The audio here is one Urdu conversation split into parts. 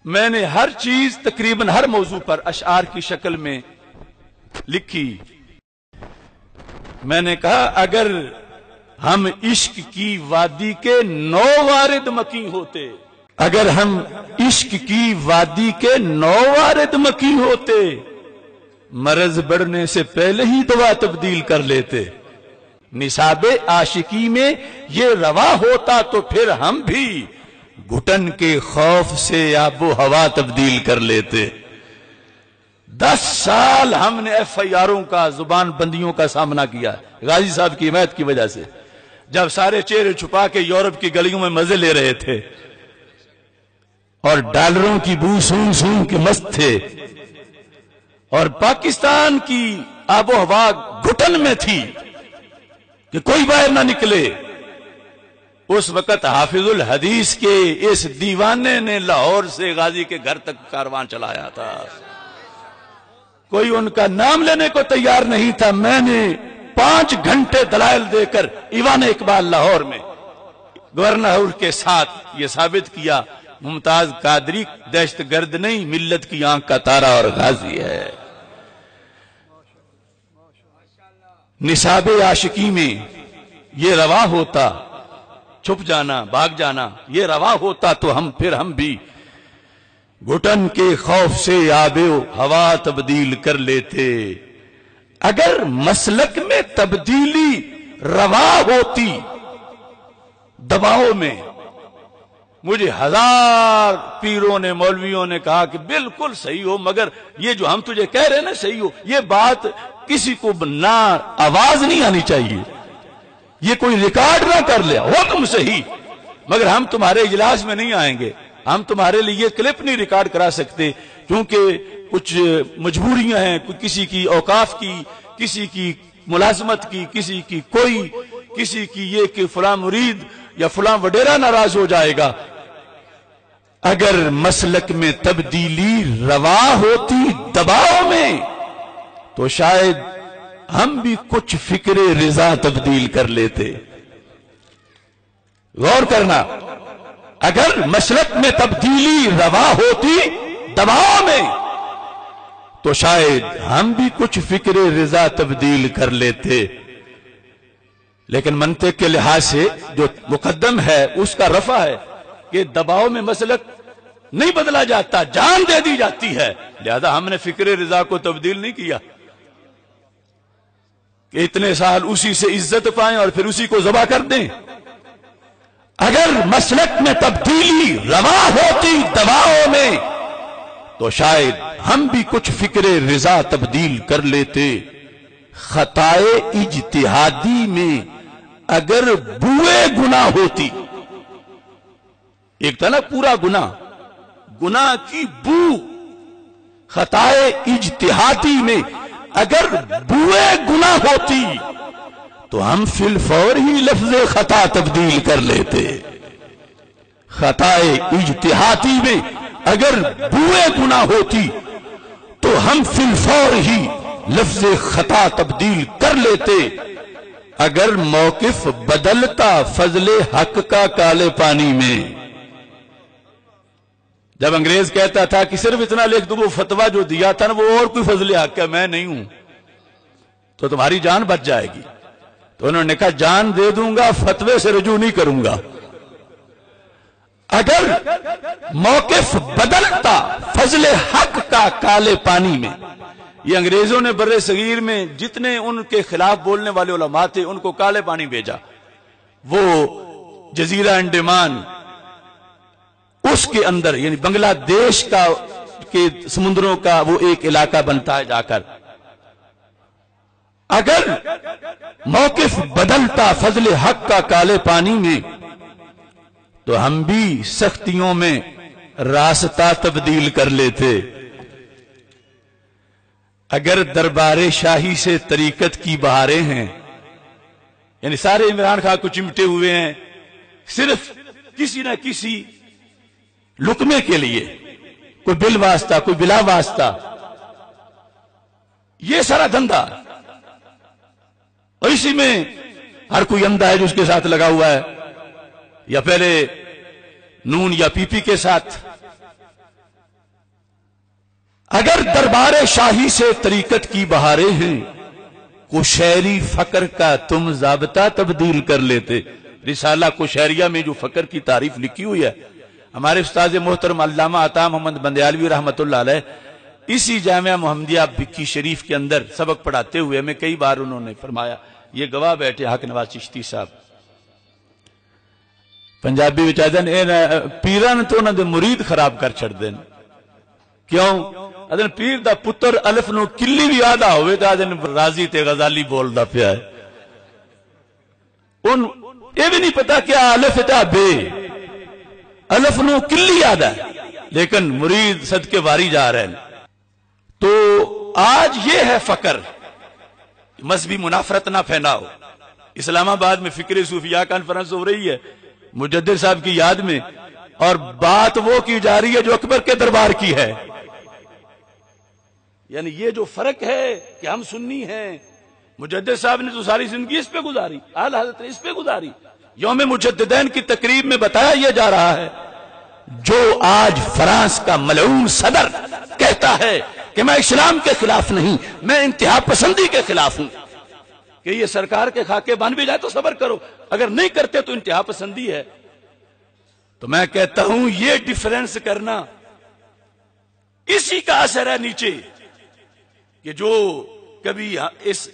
میں نے ہر چیز تقریباً ہر موضوع پر اشعار کی شکل میں لکھی. میں نے کہا اگر ہم عشق کی وادی کے 9 وارد مکی ہوتے، اگر ہم عشق کی وادی کے 9 وارد مکی ہوتے، مرض بڑھنے سے پہلے ہی دوا تبدیل کر لیتے. نصاب عاشقی میں یہ روا ہوتا تو پھر ہم بھی گھٹن کے خوف سے آب و ہوا تبدیل کر لیتے. 10 سال ہم نے ایف آئی آروں کا، زبان بندیوں کا سامنا کیا غازی صاحب کی حمایت کی وجہ سے، جب سارے چہرے چھپا کے یورپ کی گلیوں میں مزے لے رہے تھے اور ڈالروں کی بو سون سون کے مست تھے، اور پاکستان کی آب و ہوا گھٹن میں تھی کہ کوئی باہر نہ نکلے. اس وقت حافظ الحدیث کے اس دیوانے نے لاہور سے غازی کے گھر تک کاروان چلایا تھا. کوئی ان کا نام لینے کو تیار نہیں تھا. میں نے 5 گھنٹے دلائل دے کر ایوان اقبال لاہور میں گورنر کے ساتھ یہ ثابت کیا ممتاز قادری دہشت گرد نہیں، ملت کی آنکھ کا تارا اور غازی ہے. نصاب عاشقی میں یہ روا ہوتا، چھپ جانا، بھاگ جانا، یہ روا ہوتا تو ہم بھی گھٹن کے خوف سے آب و ہوا تبدیل کر لیتے. اگر مسلک میں تبدیلی روا ہوتی، دباؤ میں، مجھے 1000 پیروں نے، مولویوں نے کہا کہ بالکل صحیح ہو، مگر یہ جو ہم تجھے کہہ رہے ہیں نا صحیح ہو، یہ بات کسی کو نہ آواز نہیں آنی چاہیے، یہ کوئی ریکارڈ نہ کر لیا، ہو تم صحیح، مگر ہم تمہارے اجلاس میں نہیں آئیں گے، ہم تمہارے لیے یہ کلپ نہیں ریکارڈ کرا سکتے، کیونکہ کچھ مجبوریاں ہیں، کسی کی اوقاف کی، کسی کی ملازمت کی، کسی کی کوئی، کسی کی یہ کہ فلاں مرید یا فلاں وڈیرا ناراض ہو جائے گا. اگر مسلک میں تبدیلی روا ہوتی دباؤ میں تو شاید ہم بھی کچھ فکر رضا تبدیل کر لیتے. غور کرنا، اگر مسلک میں تبدیلی روا ہوتی دباؤ میں تو شاید ہم بھی کچھ فکر رضا تبدیل کر لیتے. لیکن منطق کے لحاظ سے جو مقدم ہے اس کا رفع ہے کہ دباؤ میں مسلک نہیں بدلا جاتا، جان دے دی جاتی ہے، لہذا ہم نے فکر رضا کو تبدیل نہیں کیا کہ اتنے سال اسی سے عزت پائیں اور پھر اسی کو ذبح کر دیں. اگر مسلک میں تبدیلی روا ہوتی دباؤ میں تو شاید ہم بھی کچھ فکر رضا تبدیل کر لیتے. خطائے اجتہادی میں اگر بوئے گناہ ہوتی، ایک تھا نا پورا گناہ کی بو، خطائے اجتہادی میں اگر بوئے گناہ ہوتی تو ہم فی الفور ہی لفظ خطا تبدیل کر لیتے. خطائے اجتہادی میں اگر بوئے گناہ ہوتی تو ہم فی الفور ہی لفظ خطا تبدیل کر لیتے. اگر موقف بدلتا فضل حق کا کالے پانی میں، جب انگریز کہتا تھا کہ صرف اتنا لکھ دو وہ فتویٰ جو دیا تھا نا وہ اور کوئی فضل حق ہے، میں نہیں ہوں، تو تمہاری جان بچ جائے گی، تو انہوں نے کہا جان دے دوں گا، فتوے سے رجوع نہیں کروں گا. اگر موقف بدلتا فضل حق کا کالے پانی میں، یہ انگریزوں نے بر صغیر میں جتنے ان کے خلاف بولنے والے علماء تھے ان کو کالے پانی بھیجا. وہ جزیرہ انڈمان اس کے اندر یعنی بنگلہ دیش کا کے سمندروں کا وہ ایک علاقہ بنتا ہے جا کر. اگر موقف بدلتا فضل حق کا کالے پانی میں تو ہم بھی سختیوں میں راستہ تبدیل کر لیتے. اگر دربار شاہی سے طریقت کی بہاریں ہیں، یعنی سارے عمران خان کو چمٹے ہوئے ہیں صرف کسی نہ کسی لقمے کے لیے، کوئی بل واسطہ کوئی بلا واسطہ، یہ سارا دھندا، اور اسی میں ہر کوئی اندھا ہے جو اس کے ساتھ لگا ہوا ہے، یا پہلے نون یا پی پی کے ساتھ، اگر دربار شاہی سے طریقت کی بہاریں ہیں، کشیری فقر کا تم ضابطہ تبدیل کر لیتے۔ رسالہ کشیریہ میں جو فقر کی تعریف لکھی ہوئی ہے، ہمارے استاد محترم علامہ عطا محمد بندیالوی رحمۃ اللہ علیہ اسی جامعہ محمدیہ بکی شریف کے اندر سبق پڑھاتے ہوئے میں کئی بار انہوں نے فرمایا، یہ گواہ بیٹھے حق نواز چشتی صاحب، پنجابی وچ آدن اے پیران تو انہاں دے مرید خراب کر چھڑ دین۔ کیوں؟ آدن پیر دا پتر الف نو کلی بھی آدھا ہوئے تو آدن رازی تے غزالی بول دا پیا ہے، ان یہ بھی نہیں پتا کیا الف تا بے، الف نو کلی آدھا ہے لیکن مرید صدقے واری جا رہے ہیں۔ تو آج یہ ہے فقر، مذہبی منافرت نہ پھیلاؤ۔ اسلام آباد میں فکر صوفیاء کانفرنس ہو رہی ہے مجدد صاحب کی یاد میں، اور بات وہ کی جا رہی ہے جو اکبر کے دربار کی ہے۔ یعنی یہ جو فرق ہے کہ ہم سنی ہیں، مجدد صاحب نے تو ساری زندگی اس پہ گزاری، اعلی حضرت نے اس پہ گزاری۔ یوم مجددین کی تقریب میں بتایا یہ جا رہا ہے، جو آج فرانس کا ملعون صدر کہتا ہے کہ میں اسلام کے خلاف نہیں، میں انتہا پسندی کے خلاف ہوں، کہ یہ سرکار کے خاکے بن بھی جائے تو صبر کرو، اگر نہیں کرتے تو انتہا پسندی ہے۔ تو میں کہتا ہوں یہ ڈیفرنس کرنا اسی کا اثر ہے نیچے، کہ جو کبھی اس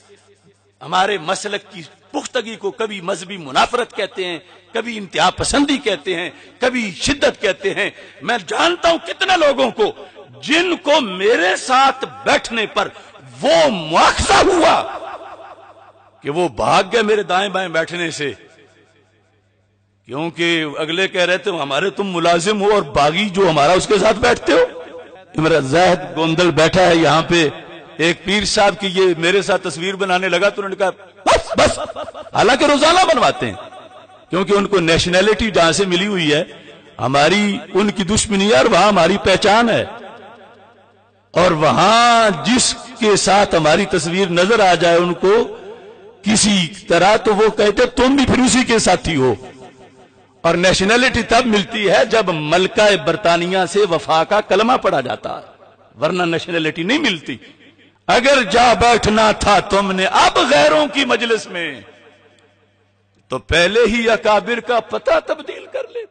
ہمارے مسلک کی پختگی کو کبھی مذہبی منافرت کہتے ہیں، کبھی انتہا پسندی کہتے ہیں، کبھی شدت کہتے ہیں۔ میں جانتا ہوں کتنے لوگوں کو جن کو میرے ساتھ بیٹھنے پر وہ مواخذہ ہوا کہ وہ بھاگ گئے میرے دائیں بائیں بیٹھنے سے، کیونکہ اگلے کہہ رہے تھے ہمارے تم ملازم ہو اور باغی جو ہمارا اس کے ساتھ بیٹھتے ہو۔ عمران زاہد گوندل بیٹھا ہے یہاں پہ، ایک پیر صاحب کی یہ میرے ساتھ تصویر بنانے لگا تو انہوں نے کہا بس، حالانکہ روزانہ بنواتے ہیں کیونکہ ان کو نیشنلٹی جہاں سے ملی ہوئی ہے، ہماری ان کی دشمنی ہے اور وہاں ہماری پہچان ہے، اور وہاں جس کے ساتھ ہماری تصویر نظر آ جائے ان کو کسی طرح تو وہ کہتے تم بھی پھر اسی کے ساتھی ہو۔ اور نیشنلٹی تب ملتی ہے جب ملکہ برطانیہ سے وفا کا کلمہ پڑھا جاتا ہے، ورنہ نیشنلٹی نہیں ملتی۔ اگر جا بیٹھنا تھا تم نے اب غیروں کی مجلس میں تو پہلے ہی اکابر کا پتہ تبدیل کر لے۔